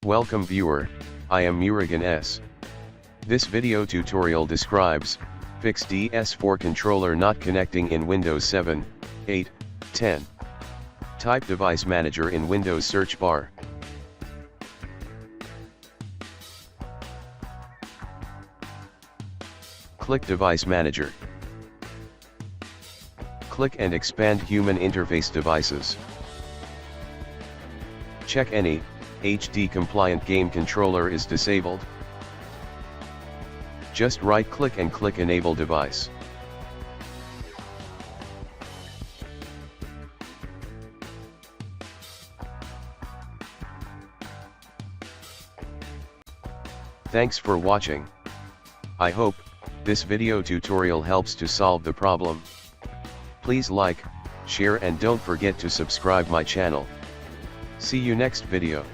Welcome viewer, I am Murugan S. This video tutorial describes, fix ds4 controller not connecting in Windows 7, 8, 10. Type Device Manager in Windows search bar. Click Device Manager. Click and expand Human Interface Devices. Check any HD compliant game controller is disabled. Just right-click and click Enable Device. Thanks for watching. I hope this video tutorial helps to solve the problem. Please like, share and don't forget to subscribe my channel. See you next video.